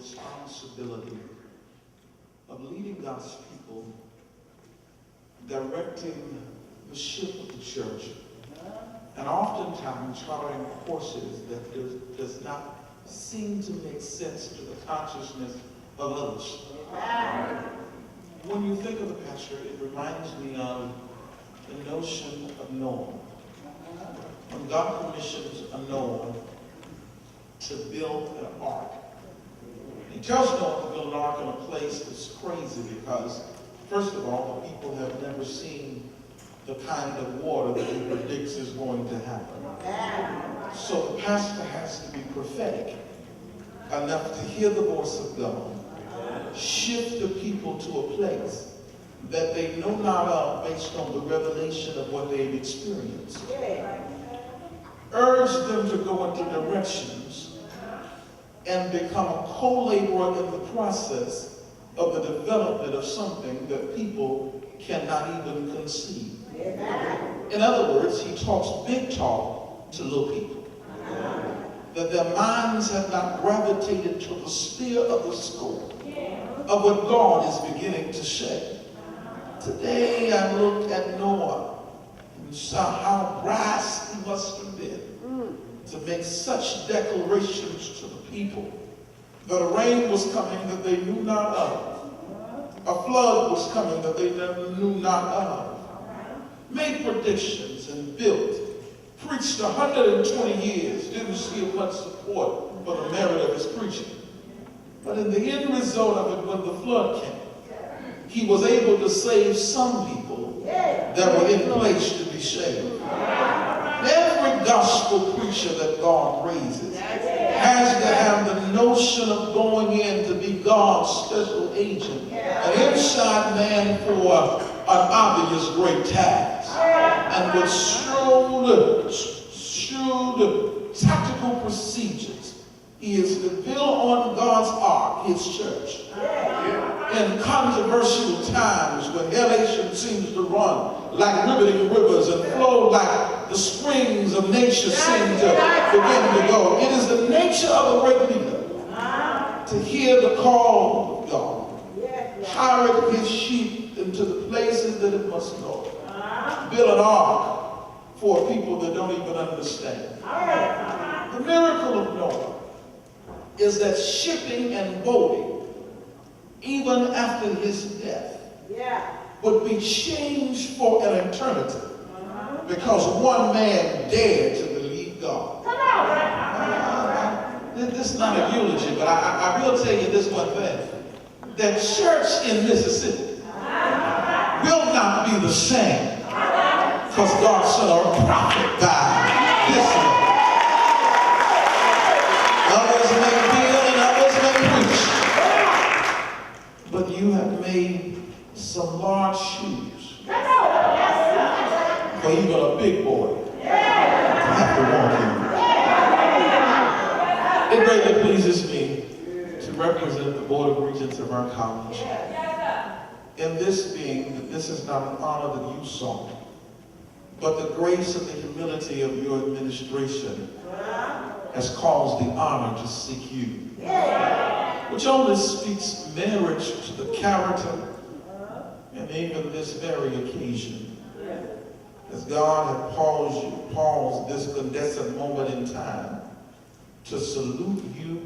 responsibility of leading God's people, directing the ship of the church, and oftentimes charting courses that does not seem to make sense to the consciousness of others. When you think of the pastor, it reminds me of the notion of Noah. When God commissions a Noah to build an ark, he tells Noah to build an ark in a place that's crazy because, first of all, the people have never seen the kind of water that he predicts is going to happen. So the pastor has to be prophetic enough to hear the voice of God, shift the people to a place that they know not of based on the revelation of what they've experienced. Urge them to go into directions and become a co-laborer in the process of the development of something that people cannot even conceive. In other words, he talks big talk to little people. That their minds have not gravitated to the sphere of the scope of what God is beginning to say. Today I looked at Noah and saw how brass he must have been to make such declarations to the people that a rain was coming that they knew not of. A flood was coming that they knew not of. Made predictions and built. Preached 120 years. Didn't see much support for the merit of his preaching. But in the end result of it, when the flood came, he was able to save some people that were in place to be saved. Every gospel preacher that God raises has to have the notion of going in to be God's special agent, an inside man for an obvious great task, and with shrewd tactical procedures. He is to build on God's ark, his church. In controversial times when elation seems to run like riveting rivers and flow like the springs of nature seem to begin to go. It is the nature of a great leader to hear the call of God, pirate his sheep into the places that it must go, build an ark for people that don't even understand. The miracle of Noah is that shipping and boating, even after his death, would be changed for an eternity because one man dared to believe God. This is not a eulogy, but I will tell you this one thing. The church in Mississippi will not be the same because God sent a prophet by this way. Others may deal and others may preach. But you have made some large shoes for even a big boy to have to walk in. It greatly pleases me to represent the Board of Regents of our college. In this being that this is not an honor that you sought, but the grace and the humility of your administration has caused the honor to seek you, which only speaks marriage to the character and even this very occasion. As God had paused this condensed moment in time to salute you